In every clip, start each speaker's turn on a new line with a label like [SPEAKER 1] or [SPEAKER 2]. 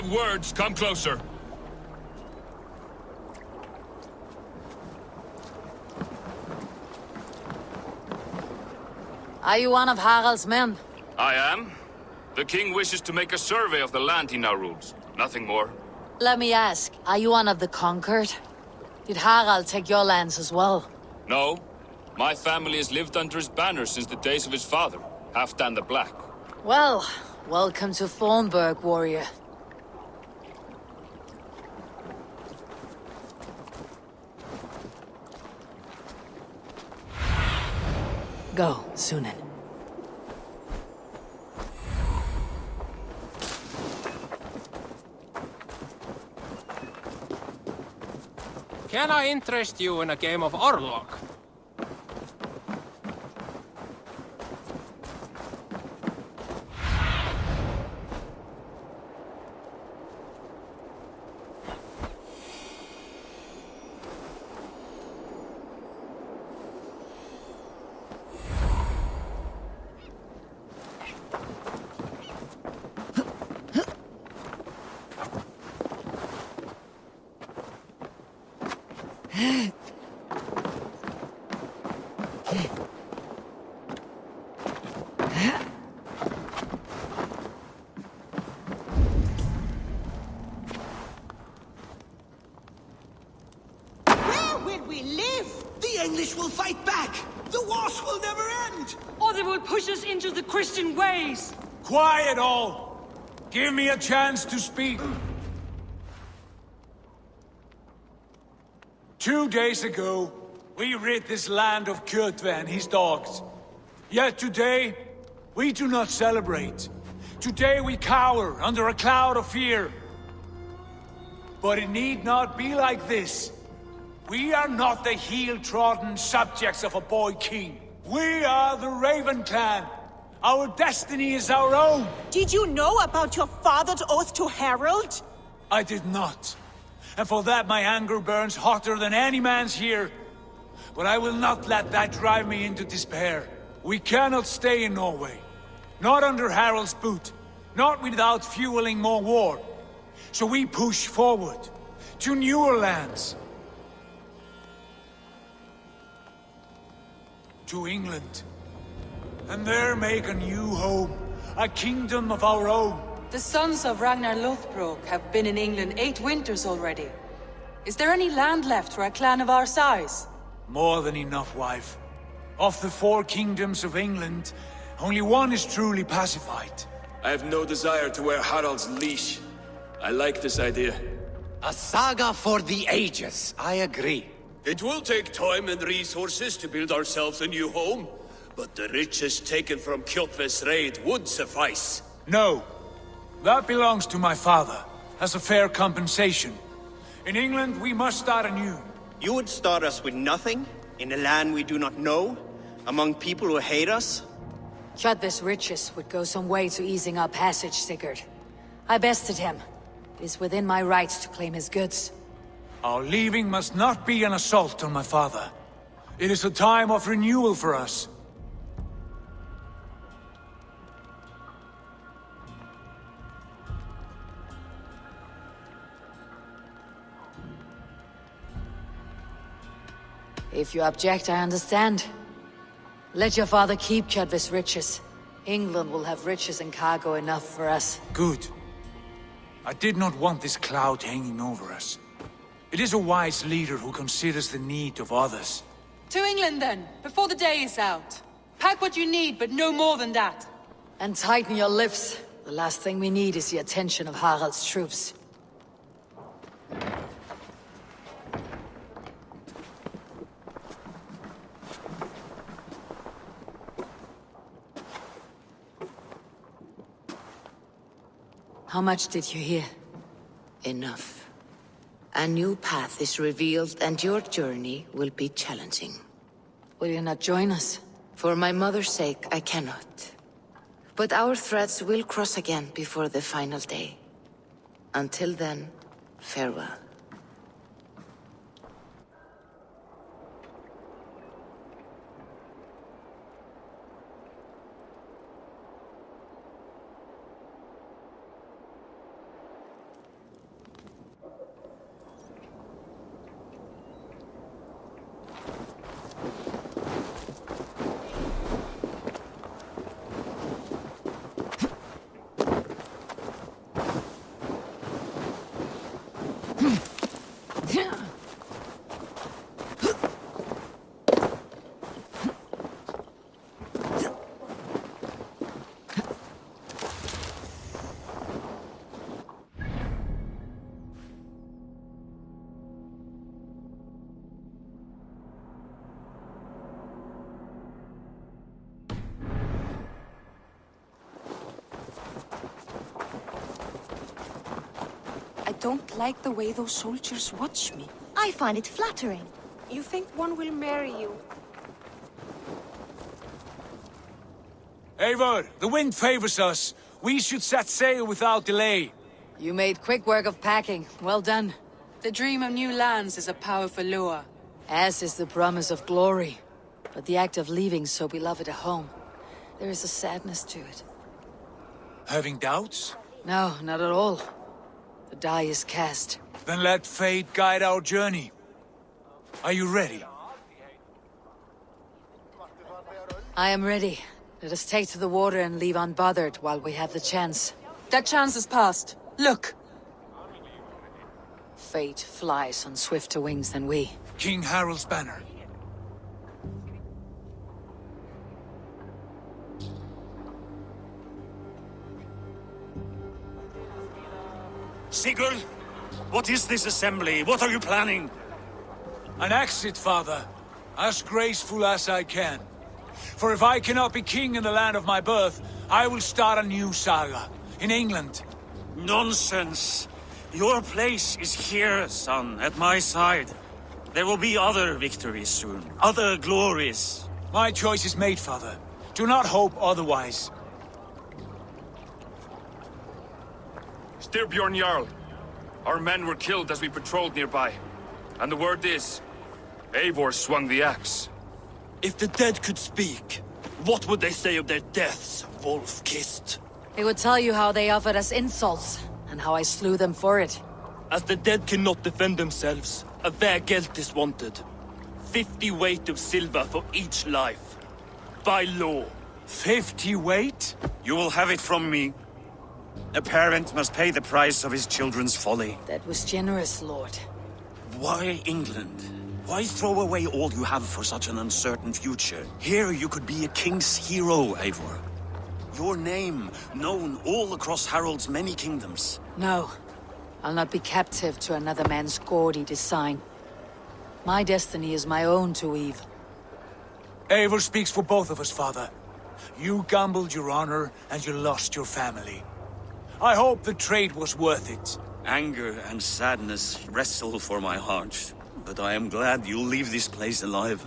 [SPEAKER 1] have words, come closer.
[SPEAKER 2] Are you one of Harald's men?
[SPEAKER 1] I am. The king wishes to make a survey of the land he now rules. Nothing more.
[SPEAKER 2] Let me ask, are you one of the conquered? Did Harald take your lands as well?
[SPEAKER 1] No. My family has lived under his banner since the days of his father, Halfdan the Black.
[SPEAKER 2] Well, welcome to Thornburg, warrior. Go, Sunan.
[SPEAKER 3] Can I interest you in a game of Orlog?
[SPEAKER 4] The English will fight back! The wars will never end!
[SPEAKER 5] Or they will push us into the Christian ways!
[SPEAKER 6] Quiet all! Give me a chance to speak. 2 days ago, we rid this land of Kjotve and his dogs. Yet today, we do not celebrate. Today we cower under a cloud of fear. But it need not be like this. We are not the heel-trodden subjects of a boy king. We are the Raven clan. Our destiny is our own.
[SPEAKER 7] Did you know about your father's oath to Harold?
[SPEAKER 6] I did not. And for that my anger burns hotter than any man's here. But I will not let that drive me into despair. We cannot stay in Norway. Not under Harald's boot. Not without fueling more war. So we push forward. To newer lands. To England. And there make a new home. A kingdom of our own.
[SPEAKER 5] The sons of Ragnar Lothbrok have been in England 8 winters already. Is there any land left for a clan of our size?
[SPEAKER 6] More than enough, wife. Of the 4 kingdoms of England, only one is truly pacified.
[SPEAKER 8] I have no desire to wear Harald's leash. I like this idea.
[SPEAKER 4] A saga for the ages, I agree.
[SPEAKER 8] It will take time and resources to build ourselves a new home, but the riches taken from Kjotve's raid would suffice.
[SPEAKER 6] No. That belongs to my father, as a fair compensation. In England, we must start anew.
[SPEAKER 9] You would start us with nothing? In a land we do not know? Among people who hate us?
[SPEAKER 2] Kjotve's riches would go some way to easing our passage, Sigurd. I bested him. It is within my rights to claim his goods.
[SPEAKER 6] Our leaving must not be an assault on my father. It is a time of renewal for us.
[SPEAKER 2] If you object, I understand. Let your father keep Kjotve's riches. England will have riches and cargo enough for us.
[SPEAKER 6] Good. I did not want this cloud hanging over us. It is a wise leader who considers the need of others.
[SPEAKER 5] To England then, before the day is out. Pack what you need, but no more than that.
[SPEAKER 2] And tighten your lips. The last thing we need is the attention of Harald's troops. How much did you hear?
[SPEAKER 10] Enough. A new path is revealed and your journey will be challenging.
[SPEAKER 2] Will you not join us?
[SPEAKER 10] For my mother's sake, I cannot. But our threads will cross again before the final day. Until then, farewell.
[SPEAKER 5] I don't like the way those soldiers watch me.
[SPEAKER 7] I find it flattering.
[SPEAKER 5] You think one will marry you?
[SPEAKER 6] Eivor, the wind favors us. We should set sail without delay.
[SPEAKER 2] You made quick work of packing. Well done.
[SPEAKER 5] The dream of new lands is a powerful lure.
[SPEAKER 2] As is the promise of glory. But the act of leaving so beloved a home, there is a sadness to it.
[SPEAKER 6] Having doubts?
[SPEAKER 2] No, not at all. The die is cast.
[SPEAKER 6] Then let fate guide our journey. Are you ready?
[SPEAKER 2] I am ready. Let us take to the water and leave unbothered while we have the chance.
[SPEAKER 5] That chance is past. Look!
[SPEAKER 2] Fate flies on swifter wings than we.
[SPEAKER 6] King Harald's banner.
[SPEAKER 11] Sigurd, what is this assembly? What are you planning?
[SPEAKER 6] An exit, father. As graceful as I can. For if I cannot be king in the land of my birth, I will start a new saga. In England.
[SPEAKER 11] Nonsense. Your place is here, son, at my side. There will be other victories soon. Other glories.
[SPEAKER 6] My choice is made, father. Do not hope otherwise.
[SPEAKER 1] Styrbjorn Jarl. Our men were killed as we patrolled nearby. And the word is, Eivor swung the axe.
[SPEAKER 11] If the dead could speak, what would they say of their deaths, wolf-kissed?
[SPEAKER 2] They would tell you how they offered us insults, and how I slew them for it.
[SPEAKER 11] As the dead cannot defend themselves, a vergelt is wanted. 50 weight of silver for each life. By law.
[SPEAKER 6] 50 weight?
[SPEAKER 11] You will have it from me. A parent must pay the price of his children's folly.
[SPEAKER 2] That was generous, Lord.
[SPEAKER 11] Why England? Why throw away all you have for such an uncertain future? Here you could be a king's hero, Eivor. Your name known all across Harald's many kingdoms.
[SPEAKER 2] No. I'll not be captive to another man's gaudy design. My destiny is my own to weave.
[SPEAKER 6] Eivor speaks for both of us, father. You gambled your honor, and you lost your family. I hope the trade was worth it.
[SPEAKER 11] Anger and sadness wrestle for my heart, but I am glad you'll leave this place alive.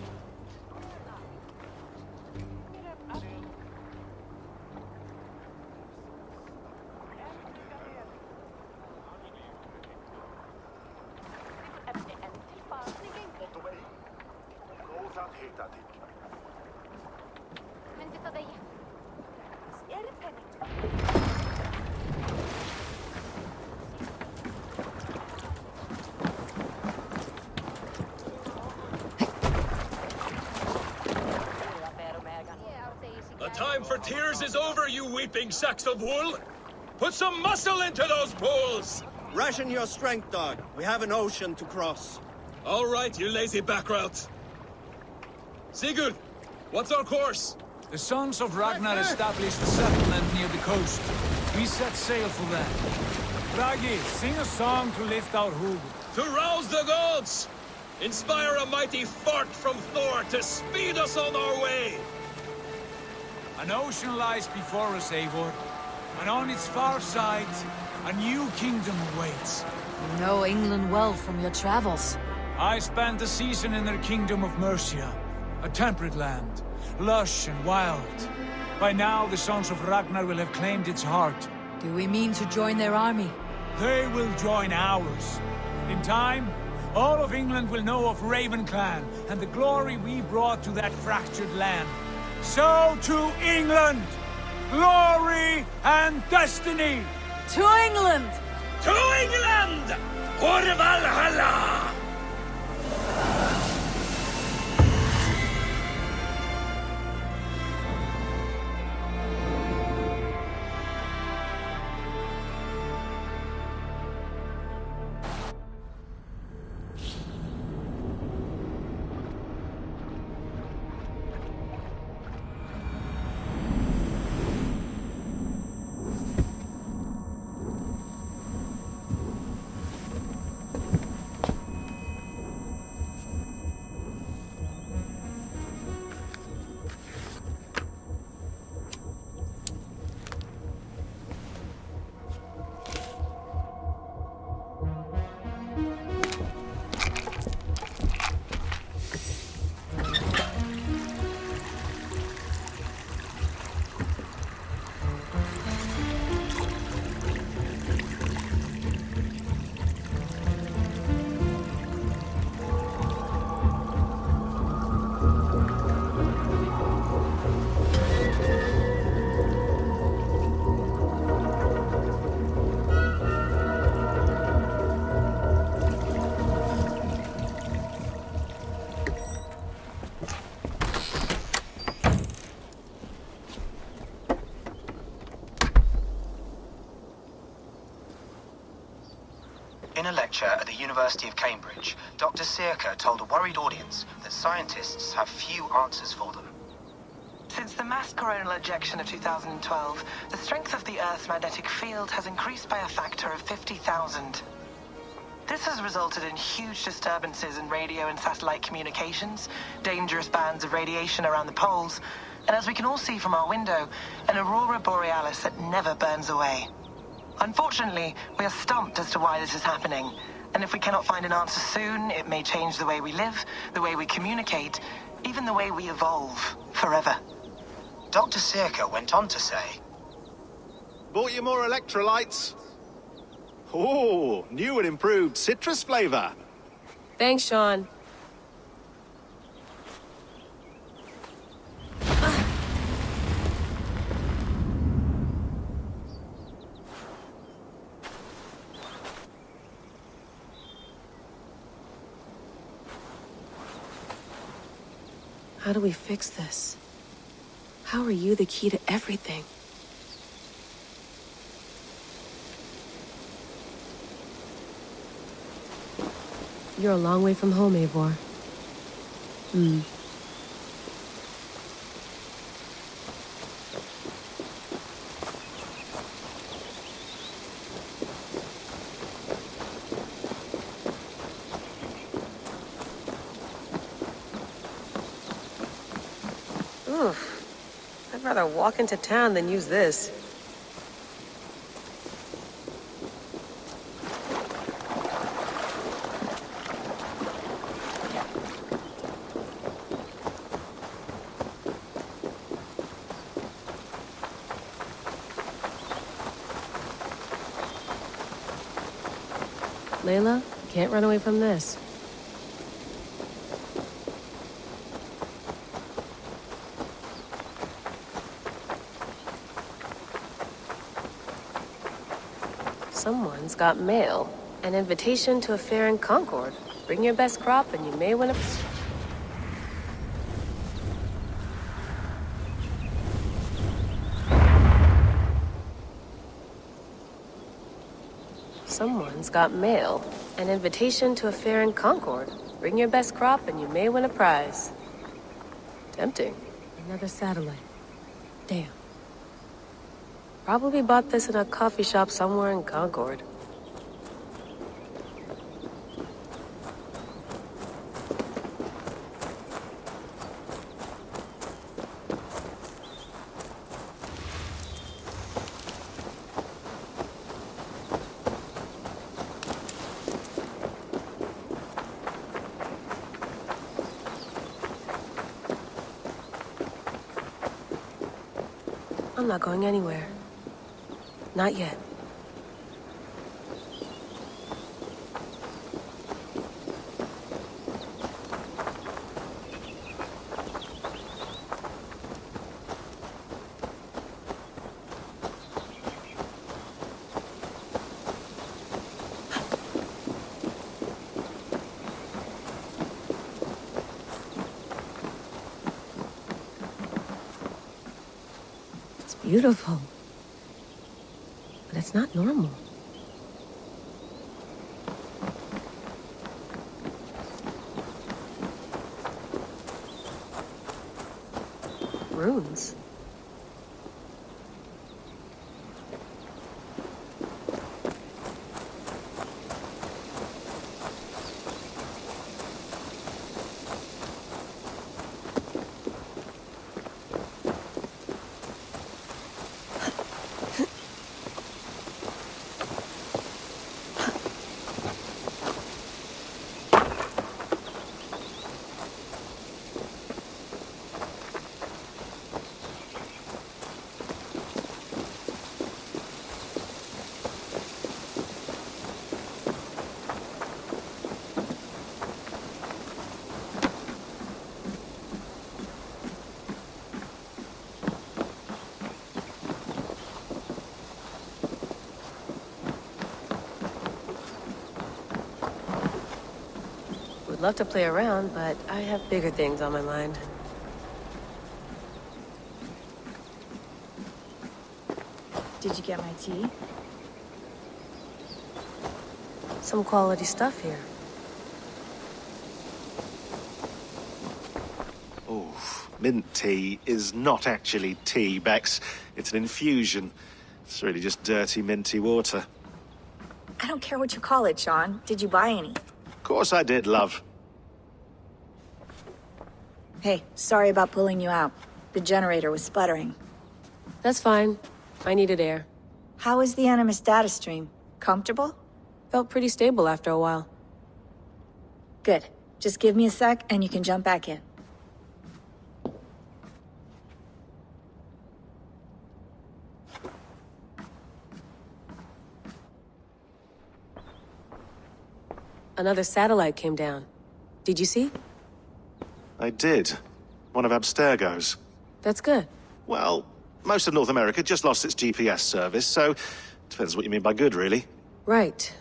[SPEAKER 12] The time for tears is over, you weeping sacks of wool! Put some muscle into those bulls!
[SPEAKER 9] Ration your strength, dog. We have an ocean to cross.
[SPEAKER 12] All right, you lazy backrout. Sigurd, what's our course?
[SPEAKER 6] The sons of Ragnar established a settlement near the coast. We set sail for them. Bragi, sing a song to lift our hood.
[SPEAKER 12] To rouse the gods! Inspire a mighty fart from Thor to speed us on our way!
[SPEAKER 6] An ocean lies before us, Eivor. And on its far side, a new kingdom awaits.
[SPEAKER 2] You know England well from your travels.
[SPEAKER 6] I spent a season in their kingdom of Mercia. A temperate land, lush and wild. By now, the sons of Ragnar will have claimed its heart.
[SPEAKER 2] Do we mean to join their army?
[SPEAKER 6] They will join ours. In time, all of England will know of Raven Clan and the glory we brought to that fractured land. So to England! Glory and destiny!
[SPEAKER 2] To England!
[SPEAKER 12] To England! For Valhalla!
[SPEAKER 13] lecture at the University of Cambridge, Dr. Circa told a worried audience that scientists have few answers for them.
[SPEAKER 14] Since the mass coronal ejection of 2012, the strength of the Earth's magnetic field has increased by a factor of 50,000. This has resulted in huge disturbances in radio and satellite communications, dangerous bands of radiation around the poles, and as we can all see from our window, an aurora borealis that never burns away. Unfortunately, we are stumped as to why this is happening, and if we cannot find an answer soon, it may change the way we live, the way we communicate, even the way we evolve, forever.
[SPEAKER 13] Dr. Circa went on to say,
[SPEAKER 15] "Bought you more electrolytes? Oh, new and improved citrus flavor."
[SPEAKER 16] Thanks, Sean.
[SPEAKER 17] How do we fix this? How are you the key to everything? You're a long way from home, Eivor.
[SPEAKER 16] I'd rather walk into town than use this.
[SPEAKER 17] Layla, can't run away from this.
[SPEAKER 16] Someone's got mail. An invitation to a fair in Concord. Bring your best crop and you may win a... Someone's got mail. An invitation to a fair in Concord. Bring your best crop and you may win a prize. Tempting.
[SPEAKER 17] Another satellite. Damn.
[SPEAKER 16] Probably bought this in a coffee shop somewhere in Concord.
[SPEAKER 17] I'm not going anywhere. Not yet. It's beautiful. But it's not normal. Runes. Love to play around, but I have bigger things on my mind.
[SPEAKER 18] Did you get my tea?
[SPEAKER 16] some quality stuff here.
[SPEAKER 15] Oh, mint tea is not actually tea, Bex. It's an infusion. It's really just dirty, minty water.
[SPEAKER 18] I don't care what you call it, Sean. Did you buy any?
[SPEAKER 15] Of course I did, love.
[SPEAKER 18] Hey, sorry about pulling you out. The generator was sputtering.
[SPEAKER 16] That's fine. I needed air.
[SPEAKER 18] How was the Animus data stream? Comfortable?
[SPEAKER 16] Felt pretty stable after a while.
[SPEAKER 18] Good. Just give me a sec and you can jump back in.
[SPEAKER 16] Another satellite came down. Did you see?
[SPEAKER 15] I did. One of Abstergo's.
[SPEAKER 16] That's good.
[SPEAKER 15] Well, most of North America just lost its GPS service, so depends what you mean by good, really.
[SPEAKER 16] Right.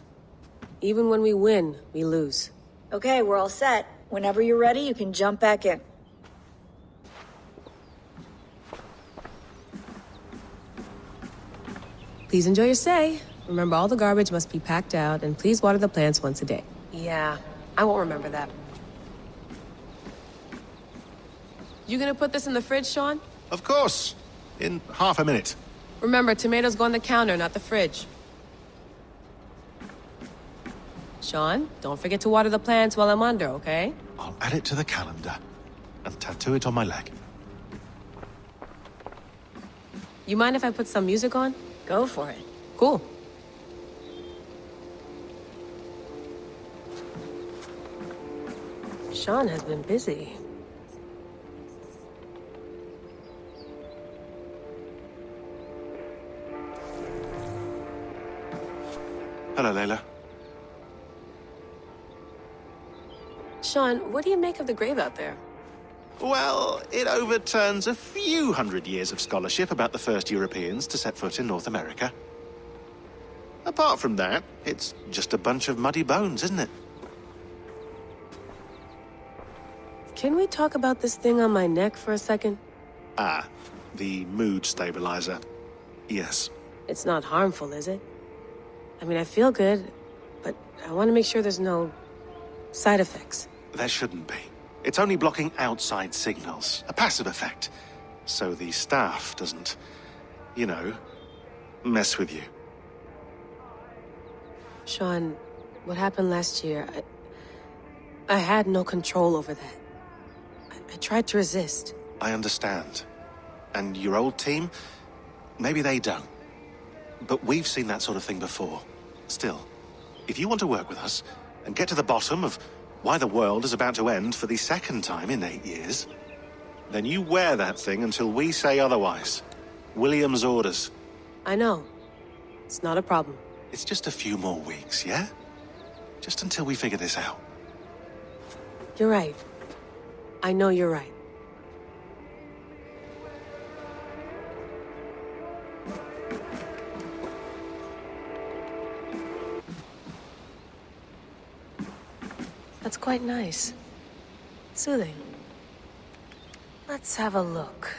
[SPEAKER 16] Even when we win, we lose.
[SPEAKER 18] Okay, we're all set. Whenever you're ready, you can jump back in.
[SPEAKER 16] Please enjoy your stay. Remember, all the garbage must be packed out, and please water the plants once a day. Yeah, I won't remember that. You gonna put this in the fridge, Sean?
[SPEAKER 15] Of course. In half a minute.
[SPEAKER 16] Remember, tomatoes go on the counter, not the fridge. Sean, don't forget to water the plants while I'm under, okay?
[SPEAKER 15] I'll add it to the calendar and tattoo it on my leg.
[SPEAKER 16] You mind if I put some music on?
[SPEAKER 18] Go for it.
[SPEAKER 16] Cool. Sean has been busy.
[SPEAKER 15] Hello, Layla.
[SPEAKER 16] Sean, what do you make of the grave out there?
[SPEAKER 15] Well, it overturns a few hundred years of scholarship about the first Europeans to set foot in North America. Apart from that, it's just a bunch of muddy bones, isn't it?
[SPEAKER 16] Can we talk about this thing on my neck for a second?
[SPEAKER 15] Ah, the mood stabilizer. Yes.
[SPEAKER 16] It's not harmful, is it? I mean, I feel good, but I want to make sure there's no side effects.
[SPEAKER 15] There shouldn't be. It's only blocking outside signals, a passive effect. So the staff doesn't, you know, mess with you.
[SPEAKER 16] Sean, what happened last year, I had no control over that. I tried to resist.
[SPEAKER 15] I understand. And your old team, maybe they don't. But we've seen that sort of thing before. Still, if you want to work with us and get to the bottom of why the world is about to end for the second time in 8 years, then you wear that thing until we say otherwise. William's orders.
[SPEAKER 16] I know. It's not a problem.
[SPEAKER 15] It's just a few more weeks, yeah? Just until we figure this out.
[SPEAKER 16] You're right. I know you're right. That's quite nice. Soothing. Let's have a look.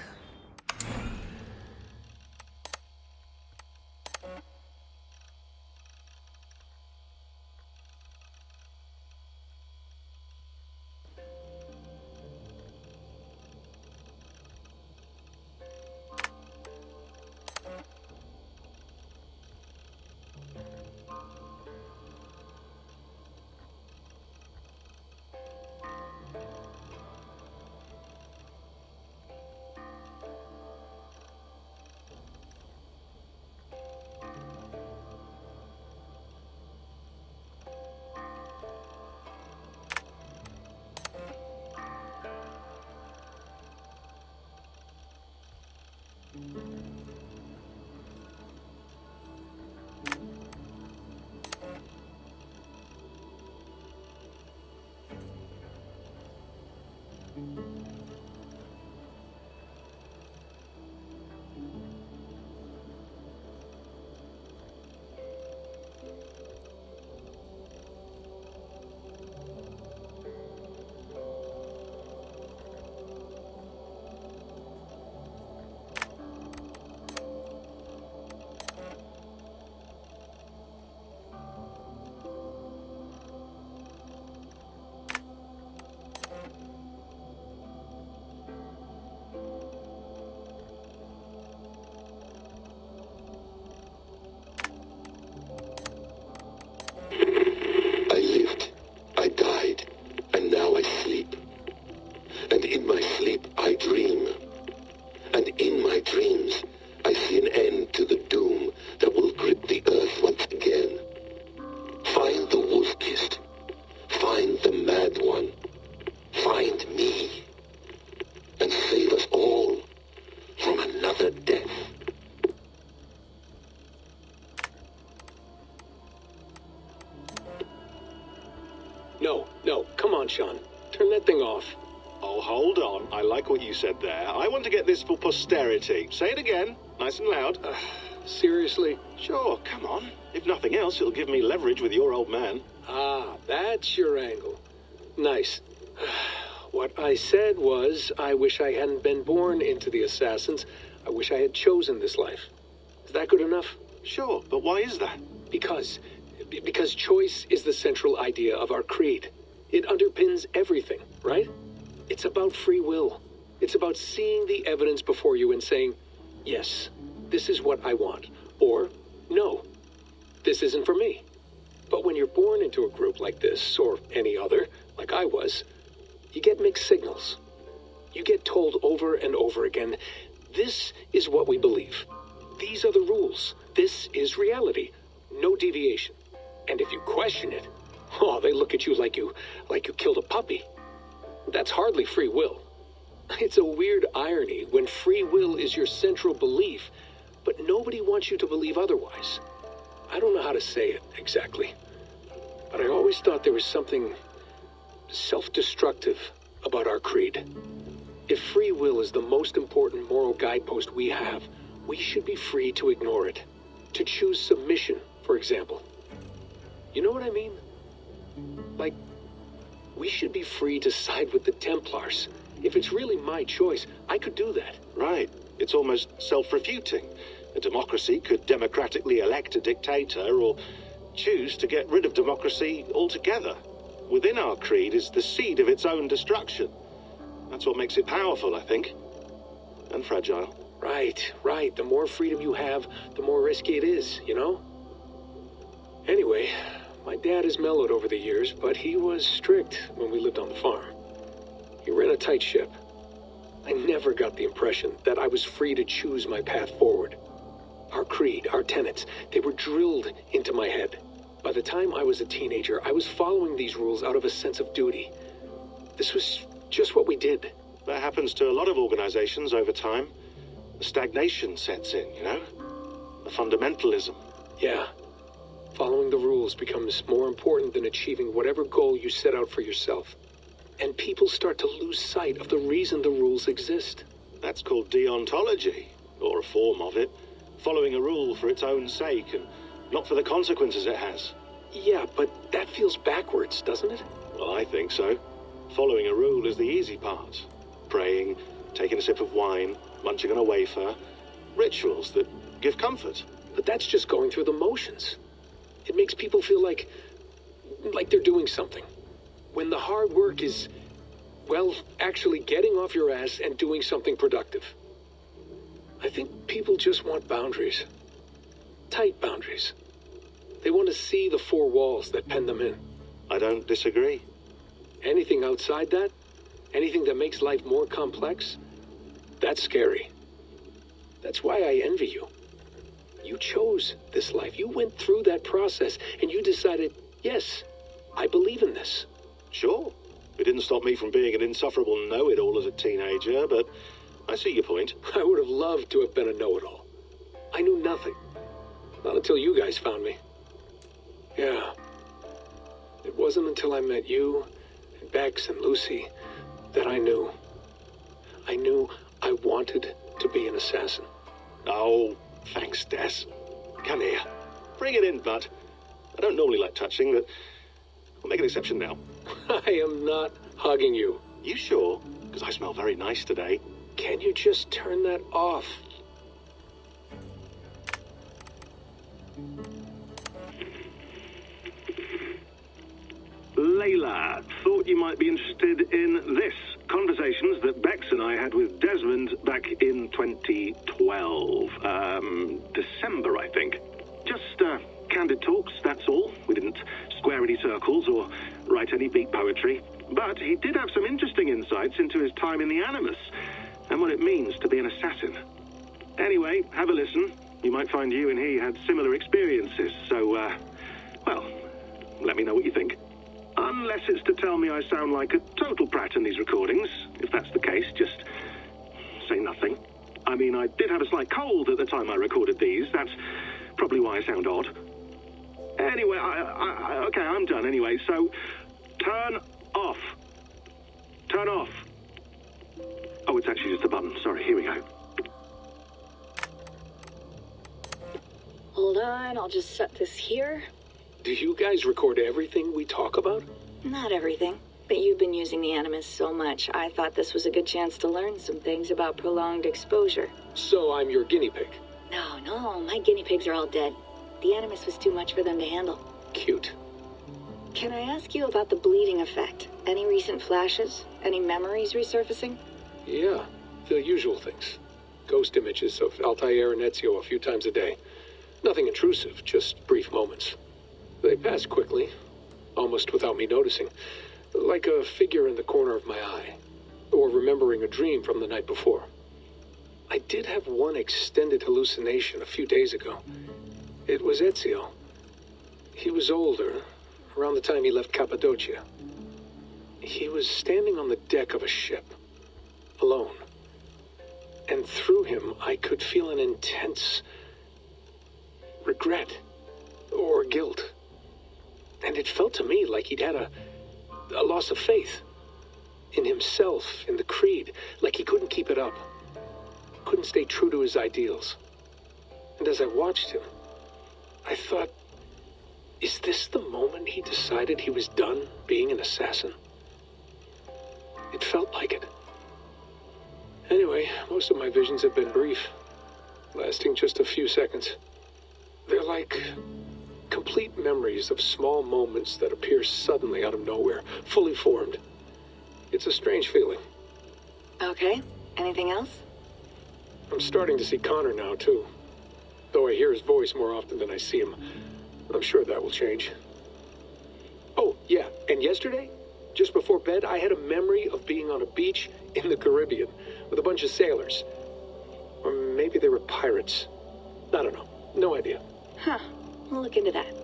[SPEAKER 19] No, come on, Sean. Turn that thing off.
[SPEAKER 15] Oh, hold on. I like what you said there. I want to get this for posterity. Say it again, nice and loud.
[SPEAKER 19] Seriously?
[SPEAKER 15] Sure, come on. If nothing else, it'll give me leverage with your old man.
[SPEAKER 19] Ah, that's your angle. Nice. What I said was, I wish I hadn't been born into the Assassins. I wish I had chosen this life. Is that good enough?
[SPEAKER 15] Sure, but why is that?
[SPEAKER 19] Because choice is the central idea of our creed. It underpins everything, right? It's about free will. It's about seeing the evidence before you and saying, yes, this is what I want. Or, no, this isn't for me. But when you're born into a group like this, or any other, like I was, you get mixed signals. You get told over and over again, this is what we believe. These are the rules. This is reality. No deviation. And if you question it, oh, they look at you like you killed a puppy. That's hardly free will. It's a weird irony when free will is your central belief, but nobody wants you to believe otherwise. I don't know how to say it exactly, but I always thought there was something self-destructive about our creed. If free will is the most important moral guidepost we have, we should be free to ignore it. To choose submission, for example. You know what I mean? Like, we should be free to side with the Templars. If it's really my choice, I could do that.
[SPEAKER 15] Right. It's almost self-refuting. A democracy could democratically elect a dictator or choose to get rid of democracy altogether. Within our creed is the seed of its own destruction. That's what makes it powerful, I think. And fragile.
[SPEAKER 19] Right. The more freedom you have, the more risky it is, you know? Anyway, my dad has mellowed over the years, but he was strict when we lived on the farm. He ran a tight ship. I never got the impression that I was free to choose my path forward. Our creed, our tenets, they were drilled into my head. By the time I was a teenager, I was following these rules out of a sense of duty. This was just what we did.
[SPEAKER 15] That happens to a lot of organizations over time. The stagnation sets in, you know? The fundamentalism.
[SPEAKER 19] Yeah. Following the rules becomes more important than achieving whatever goal you set out for yourself. And people start to lose sight of the reason the rules exist.
[SPEAKER 15] That's called deontology, or a form of it. Following a rule for its own sake and not for the consequences it has.
[SPEAKER 19] Yeah, but that feels backwards, doesn't it?
[SPEAKER 15] Well, I think so. Following a rule is the easy part. Praying, taking a sip of wine, munching on a wafer. Rituals that give comfort.
[SPEAKER 19] But that's just going through the motions. It makes people feel like they're doing something. When the hard work is, well, actually getting off your ass and doing something productive. I think people just want boundaries. Tight boundaries. They want to see the four walls that pen them in.
[SPEAKER 15] I don't disagree.
[SPEAKER 19] Anything outside that, anything that makes life more complex, that's scary. That's why I envy you. You chose this life. You went through that process and you decided, yes, I believe in this.
[SPEAKER 15] Sure. It didn't stop me from being an insufferable know-it-all as a teenager, but I see your point.
[SPEAKER 19] I would have loved to have been a know-it-all. I knew nothing. Not until you guys found me. Yeah. It wasn't until I met you, and Bex and Lucy, that I knew. I knew I wanted to be an assassin.
[SPEAKER 15] Oh, thanks, Des. Come here. Bring it in, bud. I don't normally like touching, but I'll make an exception now.
[SPEAKER 19] I am not hugging you.
[SPEAKER 15] You sure? Because I smell very nice today.
[SPEAKER 19] Can you just turn that off?
[SPEAKER 15] Layla, thought you might be interested in this. Conversations that Bex and I had with Desmond back in 2012. December, I think. Just, candid talks, that's all. We didn't square any circles or write any beat poetry. But he did have some interesting insights into his time in the Animus and what it means to be an assassin. Anyway, have a listen. You might find you and he had similar experiences, so, well, let me know what you think. Unless it's to tell me I sound like a total prat in these recordings. If that's the case, just say nothing. I mean, I did have a slight cold at the time I recorded these. That's probably why I sound odd. Anyway, okay, I'm done anyway, so
[SPEAKER 20] right off. Oh, it's actually just a button. Sorry, here we go.
[SPEAKER 18] Hold on, I'll just set this here.
[SPEAKER 19] Do you guys record everything we talk about?
[SPEAKER 18] Not everything, but you've been using the Animus so much, I thought this was a good chance to learn some things about prolonged exposure.
[SPEAKER 19] So I'm your guinea pig.
[SPEAKER 18] No, my guinea pigs are all dead. The Animus was too much for them to handle.
[SPEAKER 19] Cute.
[SPEAKER 18] Can I ask you about the bleeding effect? Any recent flashes? Any memories resurfacing?
[SPEAKER 19] Yeah, the usual things. Ghost images of Altair and Ezio a few times a day. Nothing intrusive, just brief moments. They pass quickly, almost without me noticing. Like a figure in the corner of my eye. Or remembering a dream from the night before. I did have one extended hallucination a few days ago. It was Ezio. He was older, around the time he left Cappadocia. He was standing on the deck of a ship, alone. And through him, I could feel an intense regret or guilt. And it felt to me like he'd had a loss of faith in himself, in the creed, like he couldn't keep it up, couldn't stay true to his ideals. And as I watched him, I thought, is this the moment he decided he was done being an assassin? It felt like it. Anyway, most of my visions have been brief, lasting just a few seconds. They're like complete memories of small moments that appear suddenly out of nowhere, fully formed. It's a strange feeling.
[SPEAKER 18] Okay, anything else?
[SPEAKER 19] I'm starting to see Connor now, too. Though I hear his voice more often than I see him. I'm sure that will change. Oh, yeah, and yesterday, just before bed, I had a memory of being on a beach in the Caribbean with a bunch of sailors. Or maybe they were pirates. I don't know. No idea.
[SPEAKER 18] Huh, we'll look into that.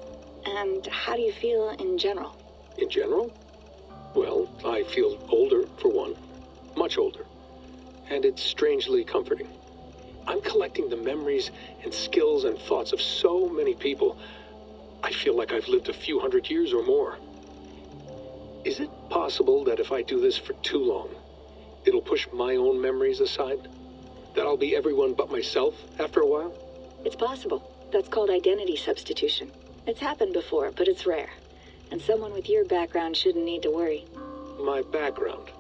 [SPEAKER 18] And how do you feel in general?
[SPEAKER 19] In general? Well, I feel older, for one. Much older. And it's strangely comforting. I'm collecting the memories and skills and thoughts of so many people. I feel like I've lived a few hundred years or more. Is it possible that if I do this for too long, it'll push my own memories aside? That I'll be everyone but myself after a while?
[SPEAKER 18] It's possible. That's called identity substitution. It's happened before, but it's rare. And someone with your background shouldn't need to worry.
[SPEAKER 19] My background?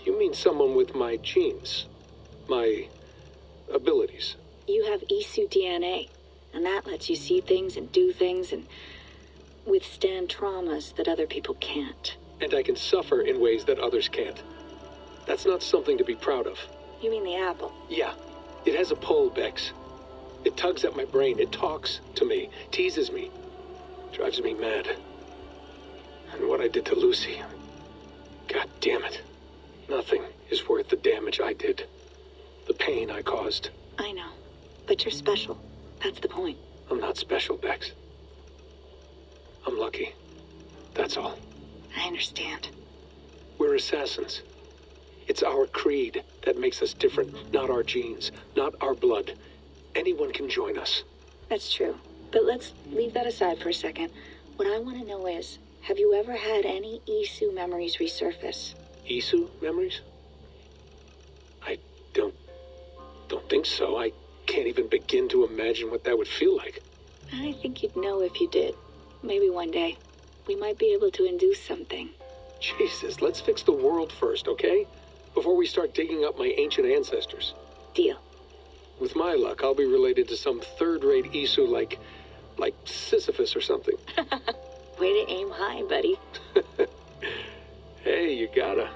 [SPEAKER 19] You mean someone with my genes? My abilities?
[SPEAKER 18] You have Isu DNA, and that lets you see things and do things and withstand traumas that other people can't.
[SPEAKER 19] And I can suffer in ways that others can't. That's not something to be proud of.
[SPEAKER 18] You mean the apple?
[SPEAKER 19] Yeah. It has a pull, Bex. It tugs at my brain. It talks to me, teases me, drives me mad. And what I did to Lucy, God damn it. Nothing is worth the damage I did. The pain I caused.
[SPEAKER 18] I know, but you're special. That's the point.
[SPEAKER 19] I'm not special, Bex. I'm lucky. That's all.
[SPEAKER 18] I understand.
[SPEAKER 19] We're assassins. It's our creed that makes us different, not our genes, not our blood. Anyone can join us.
[SPEAKER 18] That's true. But let's leave that aside for a second. What I want to know is, have you ever had any Isu memories resurface?
[SPEAKER 19] Isu memories? I don't think so. I can't even begin to imagine what that would feel like.
[SPEAKER 18] I think you'd know if you did. Maybe one day. We might be able to induce something.
[SPEAKER 19] Jesus, let's fix the world first, okay? Before we start digging up my ancient ancestors.
[SPEAKER 18] Deal.
[SPEAKER 19] With my luck, I'll be related to some third-rate Isu like Sisyphus or something.
[SPEAKER 18] Way to aim high, buddy.
[SPEAKER 19] Hey, you gotta.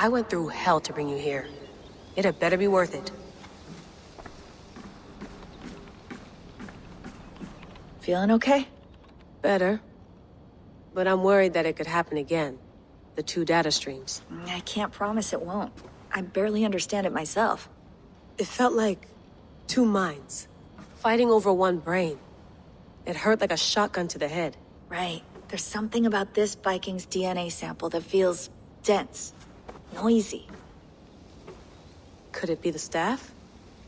[SPEAKER 16] I went through hell to bring you here. It had better be worth it.
[SPEAKER 2] Feeling okay?
[SPEAKER 16] Better. But I'm worried that it could happen again. The 2 data streams.
[SPEAKER 2] I can't promise it won't. I barely understand it myself.
[SPEAKER 16] It felt like 2 minds, fighting over 1 brain. It hurt like a shotgun to the head.
[SPEAKER 2] Right. There's something about this Viking's DNA sample that feels dense, noisy.
[SPEAKER 16] Could it be the staff?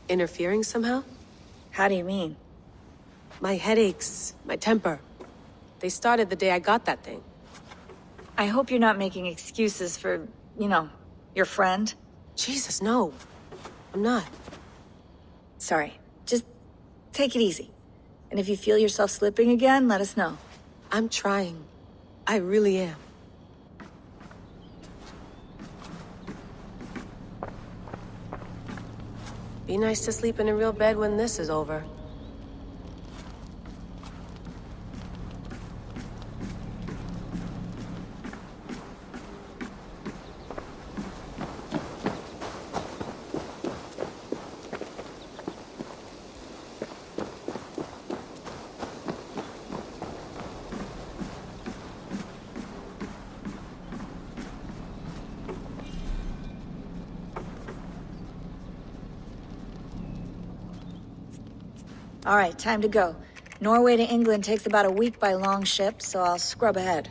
[SPEAKER 16] Interfering somehow?
[SPEAKER 2] How do you mean?
[SPEAKER 16] My headaches, my temper. They started the day I got that thing.
[SPEAKER 2] I hope you're not making excuses for, you know, your friend.
[SPEAKER 16] Jesus, no. I'm not.
[SPEAKER 2] Sorry. Just take it easy. And if you feel yourself slipping again, let us know.
[SPEAKER 16] I'm trying. I really am. Be nice to sleep in a real bed when this is over.
[SPEAKER 2] All right, time to go. Norway to England takes about a week by long ship, so I'll scrub ahead.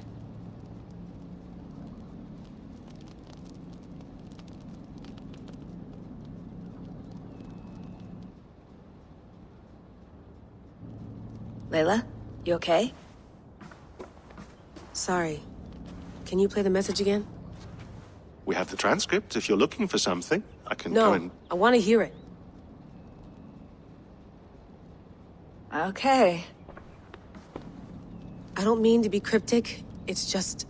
[SPEAKER 2] Layla, you okay?
[SPEAKER 16] Sorry. Can you play the message again?
[SPEAKER 15] We have the transcript. If you're looking for something, I can go and...
[SPEAKER 16] No, I want to hear it.
[SPEAKER 2] Okay.
[SPEAKER 16] I don't mean to be cryptic. It's just...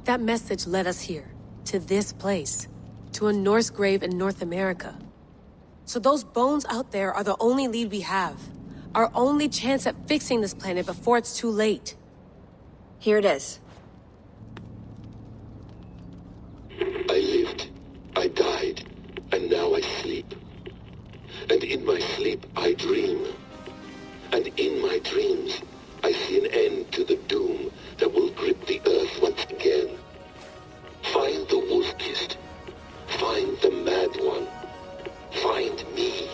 [SPEAKER 16] that message led us here. To this place. To a Norse grave in North America. So those bones out there are the only lead we have. Our only chance at fixing this planet before it's too late.
[SPEAKER 2] Here it is.
[SPEAKER 21] I lived, I died, and now I sleep. And in my sleep I dream. And in my dreams, I see an end to the doom that will grip the earth once again. Find the wolf-kissed. Find the mad one. Find me.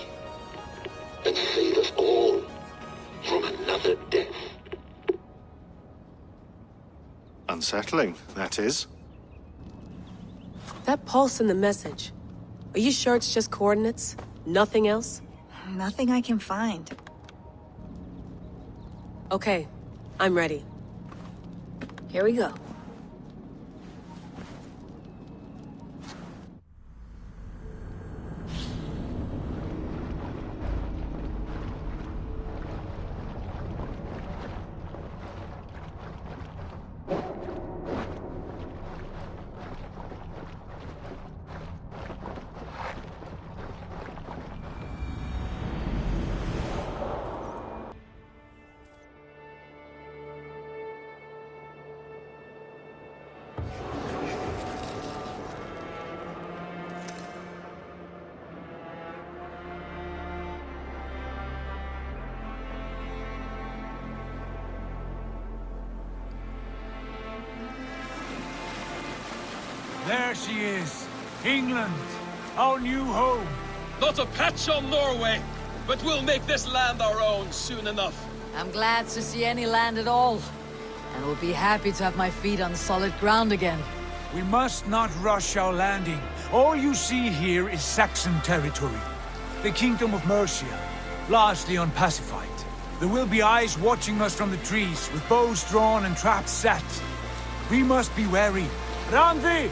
[SPEAKER 21] And save us all from another death.
[SPEAKER 15] Unsettling, that is.
[SPEAKER 16] That pulse in the message. Are you sure it's just coordinates? Nothing else?
[SPEAKER 2] Nothing I can find.
[SPEAKER 16] Okay, I'm ready.
[SPEAKER 2] Here we go.
[SPEAKER 6] There she is. England. Our new home.
[SPEAKER 12] Not a patch on Norway, but we'll make this land our own soon enough.
[SPEAKER 2] I'm glad to see any land at all. And will be happy to have my feet on solid ground again.
[SPEAKER 6] We must not rush our landing. All you see here is Saxon territory. The Kingdom of Mercia, largely unpacified. There will be eyes watching us from the trees, with bows drawn and traps set. We must be wary. Randi!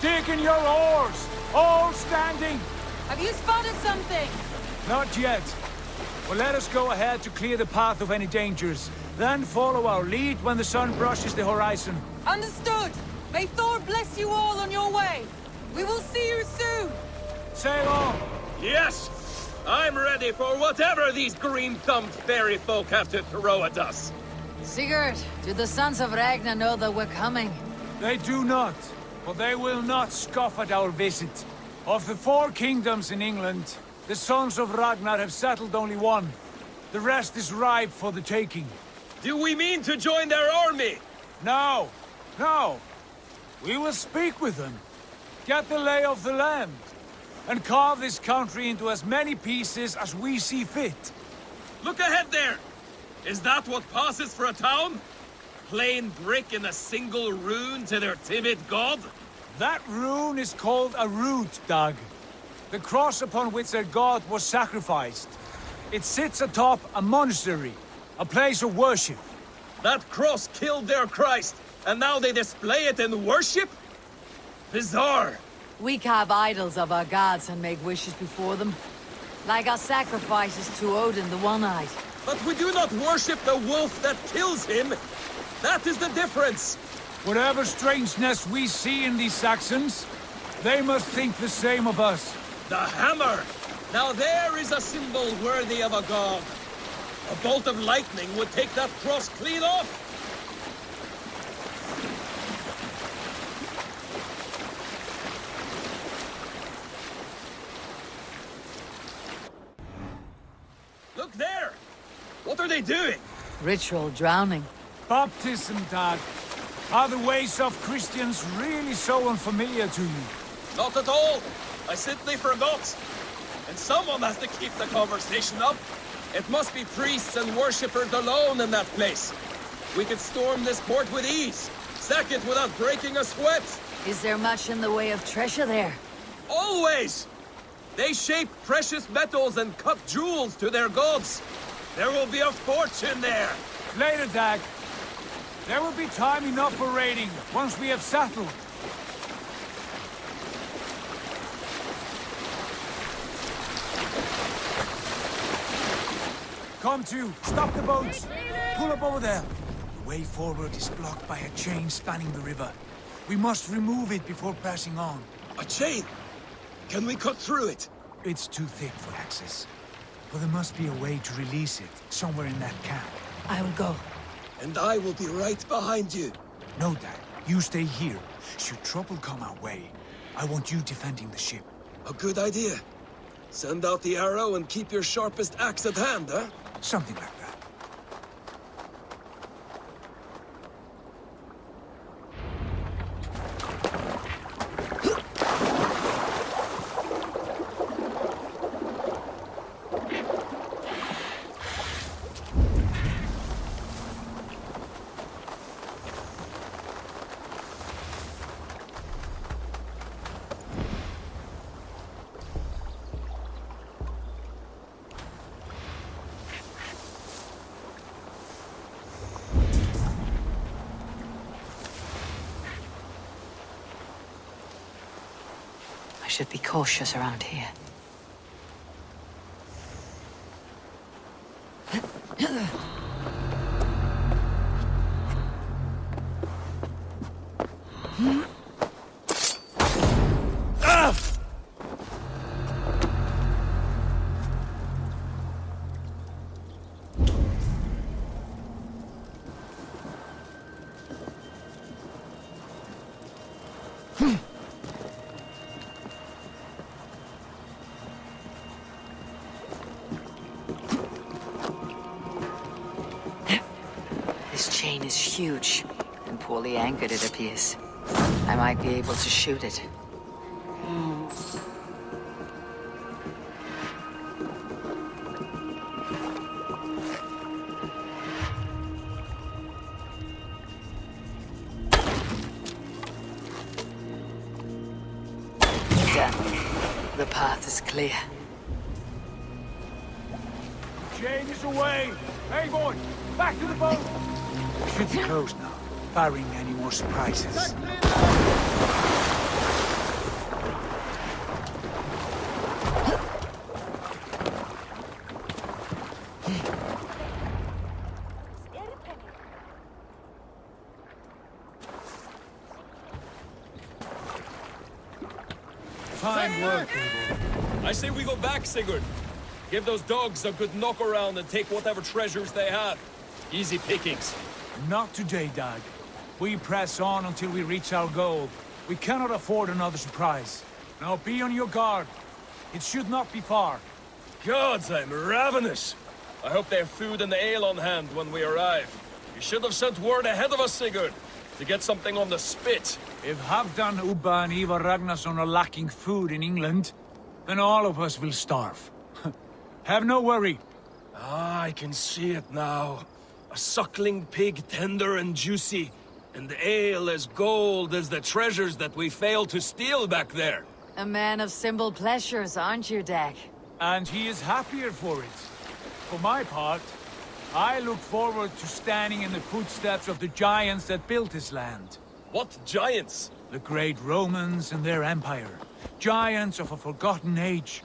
[SPEAKER 6] Dig in your oars! All standing!
[SPEAKER 5] Have you spotted something?
[SPEAKER 6] Not yet. But let us go ahead to clear the path of any dangers. Then follow our lead when the sun brushes the horizon.
[SPEAKER 5] Understood! May Thor bless you all on your way! We will see you soon!
[SPEAKER 6] Sail on!
[SPEAKER 12] Yes! I'm ready for whatever these green-thumbed fairy folk have to throw at us.
[SPEAKER 2] Sigurd, do the sons of Ragnar know that we're coming?
[SPEAKER 6] They do not. but they will not scoff at our visit. Of the 4 kingdoms in England, the sons of Ragnar have settled only one. The rest is ripe for the taking.
[SPEAKER 12] Do we mean to join their army?
[SPEAKER 6] No, no. We will speak with them, get the lay of the land, and carve this country into as many pieces as we see fit.
[SPEAKER 12] Look ahead there! Is that what passes for a town? Plain brick in a single rune to their timid god?
[SPEAKER 6] That rune is called a root, Dag. The cross upon which their god was sacrificed. It sits atop a monastery, a place of worship.
[SPEAKER 12] That cross killed their Christ, and now they display it in worship? Bizarre.
[SPEAKER 2] We carve idols of our gods and make wishes before them. Like our sacrifices to Odin the One-Eyed.
[SPEAKER 12] But we do not worship the wolf that kills him. That is the difference.
[SPEAKER 6] Whatever strangeness we see in these Saxons, they must think the same of us.
[SPEAKER 12] The hammer! Now there is a symbol worthy of a god. A bolt of lightning would take that cross clean off. Look there! What are they doing?
[SPEAKER 2] Ritual drowning.
[SPEAKER 6] Baptism, Dag. Are the ways of Christians really so unfamiliar to you?
[SPEAKER 12] Not at all. I simply forgot. And someone has to keep the conversation up. It must be priests and worshippers alone in that place. We could storm this port with ease. Sack it without breaking a sweat.
[SPEAKER 2] Is there much in the way of treasure there?
[SPEAKER 12] Always! They shape precious metals and cut jewels to their gods. There will be a fortune there.
[SPEAKER 6] Later, Dag. There will be time enough for raiding, once we have settled. Come to, stop the boats. Pull up over there. The way forward is blocked by a chain spanning the river. We must remove it before passing on.
[SPEAKER 12] A chain? Can we cut through it?
[SPEAKER 6] It's too thick for access. But there must be a way to release it, somewhere in that camp.
[SPEAKER 2] I will go.
[SPEAKER 12] And I will be right behind you.
[SPEAKER 6] No, Dad. You stay here. Should trouble come our way, I want you defending the ship.
[SPEAKER 12] A good idea. Send out the arrow and keep your sharpest axe at hand, huh?
[SPEAKER 6] Something like that.
[SPEAKER 2] I should be cautious around here. This chain is huge, and poorly anchored it appears. I might be able to shoot it. Done. The path is clear.
[SPEAKER 6] Chain is away! Eivor, back to the boat! Should be closed now, barring any more surprises. Fine work, Eivor.
[SPEAKER 12] I say we go back, Sigurd. Give those dogs a good knock around and take whatever treasures they have. Easy pickings.
[SPEAKER 6] Not today, Dag. We press on until we reach our goal. We cannot afford another surprise. Now be on your guard. It should not be far.
[SPEAKER 12] Gods, I'm ravenous. I hope they have food and ale on hand when we arrive. You should have sent word ahead of us, Sigurd, to get something on the spit.
[SPEAKER 6] If Halfdan, Ubba and Eivor Ragnarsson are lacking food in England, then all of us will starve. Have no worry.
[SPEAKER 12] Ah, I can see it now. A suckling pig, tender and juicy, and the ale as gold as the treasures that we failed to steal back there.
[SPEAKER 2] A man of simple pleasures, aren't you, Dag?
[SPEAKER 6] And he is happier for it. For my part, I look forward to standing in the footsteps of the giants that built this land.
[SPEAKER 12] What giants?
[SPEAKER 6] The great Romans and their empire. Giants of a forgotten age.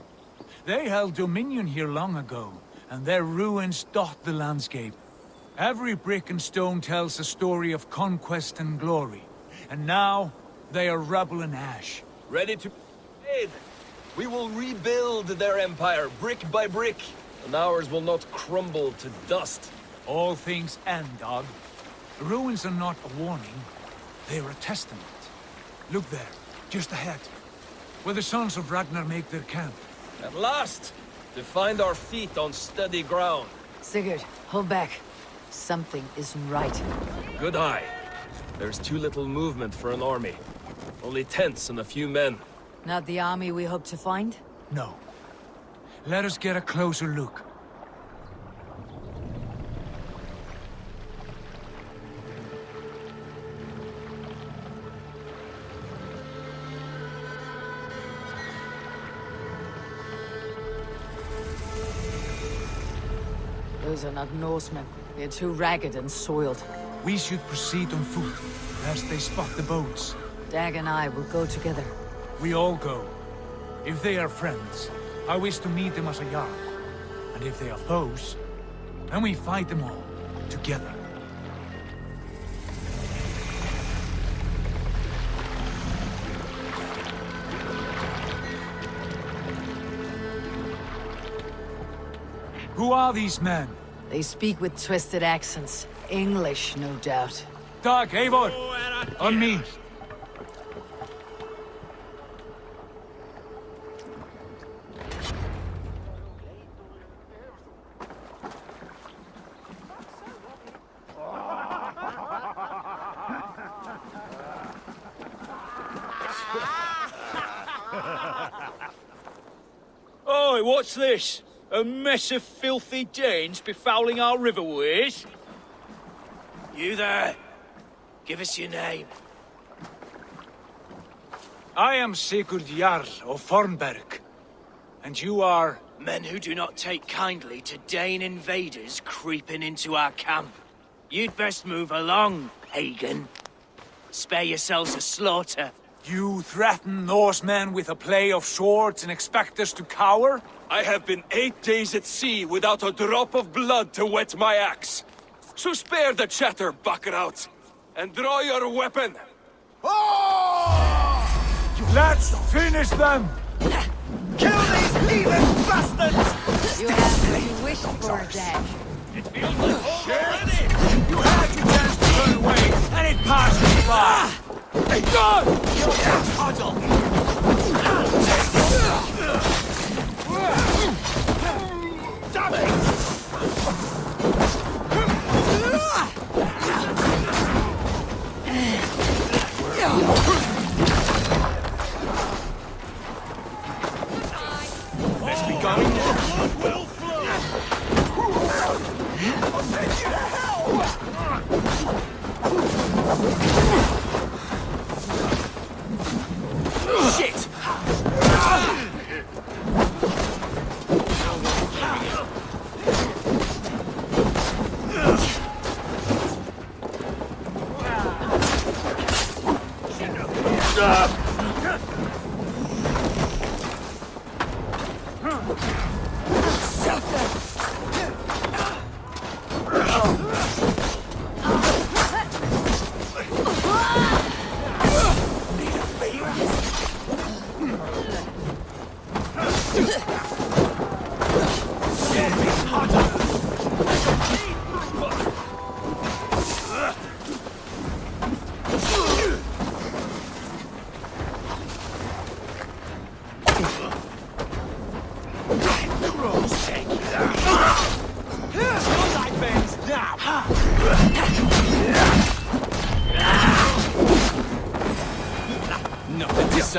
[SPEAKER 6] They held dominion here long ago, and their ruins dot the landscape. Every brick and stone tells a story of conquest and glory. And now, they are rubble and ash.
[SPEAKER 12] Ready to aid. We will rebuild their empire, brick by brick, and ours will not crumble to dust.
[SPEAKER 6] All things end, dog. The ruins are not a warning. They are a testament. Look there, just ahead, where the sons of Ragnar make their camp.
[SPEAKER 12] At last, to find our feet on steady ground.
[SPEAKER 2] Sigurd, hold back. Something isn't right.
[SPEAKER 12] Good eye. There's too little movement for an army. Only tents and a few men.
[SPEAKER 2] Not the army we hope to find?
[SPEAKER 6] No. Let us get a closer look.
[SPEAKER 2] Those are not Norsemen. They're too ragged and soiled.
[SPEAKER 6] We should proceed on foot, lest they spot the boats.
[SPEAKER 2] Dag and I will go together.
[SPEAKER 6] We all go. If they are friends, I wish to meet them as a Jarl. And if they are foes, then we fight them all, together. Who are these men?
[SPEAKER 2] They speak with twisted accents. English, no doubt.
[SPEAKER 6] Dag, Eivor! On me!
[SPEAKER 3] Oi, what's this? A mess of filthy Danes befouling our riverways?
[SPEAKER 9] You there? Give us your name.
[SPEAKER 6] I am Sigurd Jarl of Fornberg. And you are?
[SPEAKER 9] Men who do not take kindly to Dane invaders creeping into our camp. You'd best move along, pagan. Spare yourselves a slaughter.
[SPEAKER 6] You threaten Norsemen with a play of swords and expect us to cower?
[SPEAKER 12] I have been 8 days at sea without a drop of blood to wet my axe. So spare the chatter, Buckerout, and draw your weapon.
[SPEAKER 6] Let's finish them!
[SPEAKER 3] Kill these heathen bastards!
[SPEAKER 2] You have what you wished for, Dag.
[SPEAKER 12] It feels like home already!
[SPEAKER 6] You had your chance to turn away, and it passed you by! Hey, God!
[SPEAKER 3] Damn it!
[SPEAKER 12] Let's be going now. Blood will flow!
[SPEAKER 3] I'll send you to hell!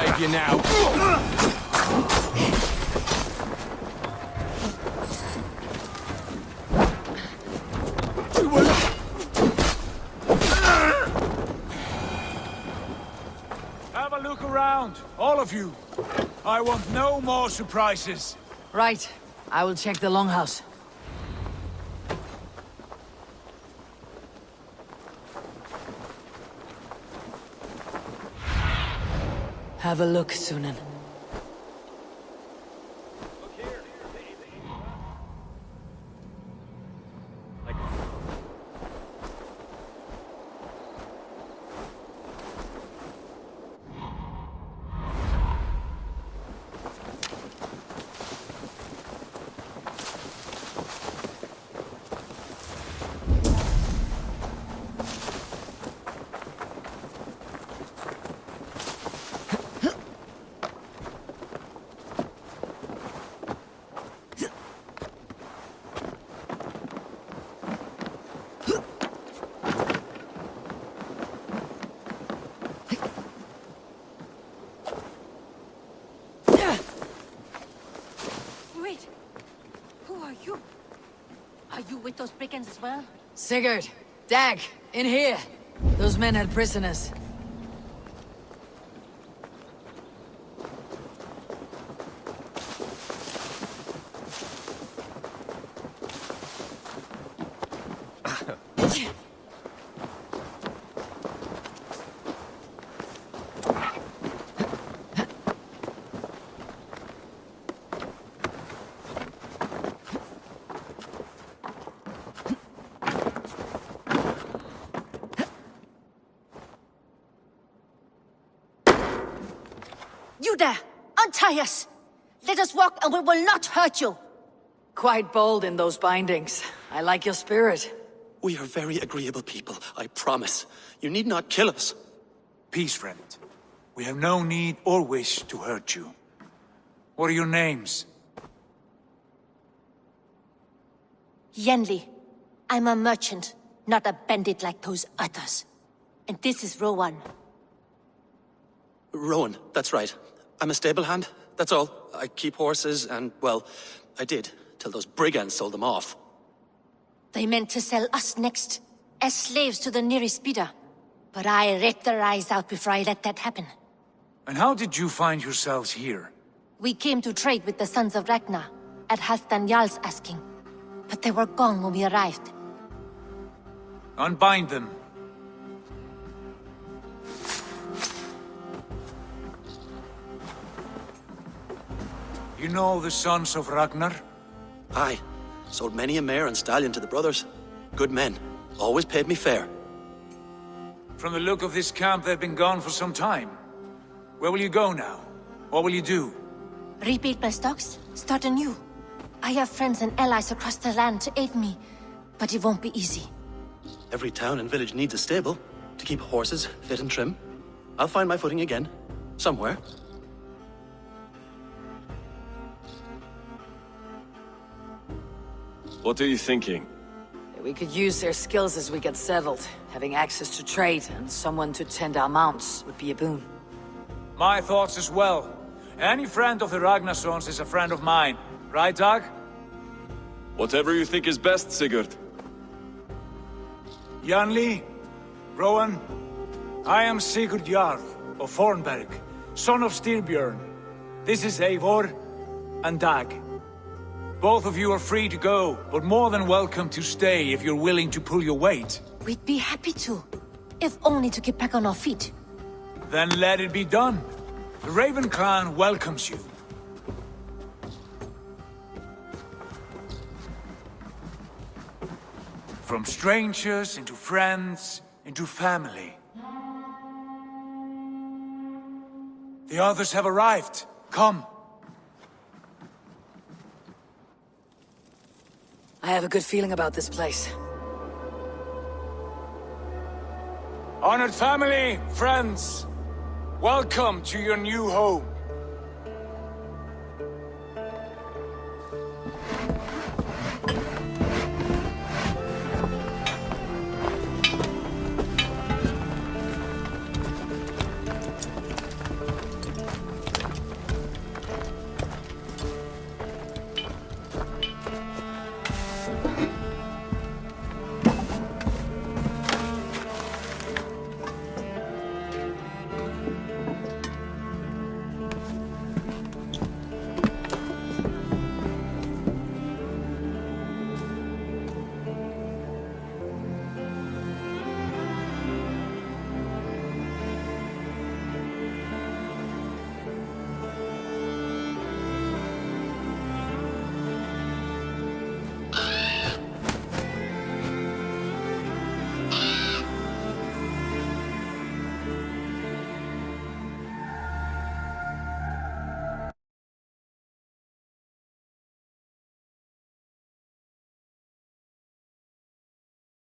[SPEAKER 12] save you now.
[SPEAKER 6] Have a look around, all of you. I want no more surprises.
[SPEAKER 2] Right. I will check the longhouse. Have a look, Sunan.
[SPEAKER 4] Wait! Who are you? Are you with those brigands as well?
[SPEAKER 2] Sigurd! Dag! In here! Those men had prisoners.
[SPEAKER 4] You there! Untie us! Let us walk and we will not hurt you!
[SPEAKER 2] Quite bold in those bindings. I like your spirit.
[SPEAKER 11] We are very agreeable people, I promise. You need not kill us.
[SPEAKER 6] Peace, friend. We have no need or wish to hurt you. What are your names?
[SPEAKER 4] Yenli. I'm a merchant, not a bandit like those others. And this is Rowan.
[SPEAKER 11] Rowan, that's right. I'm a stable hand, that's all. I keep horses and, well, I did, till those brigands sold them off.
[SPEAKER 4] They meant to sell us next, as slaves to the nearest bidder. But I ripped their eyes out before I let that happen.
[SPEAKER 6] And how did you find yourselves here?
[SPEAKER 4] We came to trade with the Sons of Ragnar, at Halfdan Jarl's asking. But they were gone when we arrived.
[SPEAKER 6] Unbind them. You know the Sons of Ragnar?
[SPEAKER 11] Aye. Sold many a mare and stallion to the brothers. Good men. Always paid me fair.
[SPEAKER 6] From the look of this camp, they've been gone for some time. Where will you go now? What will you do?
[SPEAKER 4] Rebuild my stocks, start anew. I have friends and allies across the land to aid me, but it won't be easy.
[SPEAKER 11] Every town and village needs a stable to keep horses fit and trim. I'll find my footing again. Somewhere.
[SPEAKER 12] What are you thinking?
[SPEAKER 2] We could use their skills as we get settled. Having access to trade and someone to tend our mounts would be a boon.
[SPEAKER 6] My thoughts as well. Any friend of the Ragnarsons is a friend of mine. Right, Dag?
[SPEAKER 12] Whatever you think is best, Sigurd.
[SPEAKER 6] Janli, Rowan, I am Sigurd Jarl of Fornberg, son of Styrbjörn. This is Eivor and Dag. Both of you are free to go, but more than welcome to stay if you're willing to pull your weight.
[SPEAKER 4] We'd be happy to, if only to get back on our feet.
[SPEAKER 6] Then let it be done. The Raven clan welcomes you. From strangers into friends, into family. The others have arrived. Come.
[SPEAKER 2] I have a good feeling about this place.
[SPEAKER 6] Honored family, friends, welcome to your new home.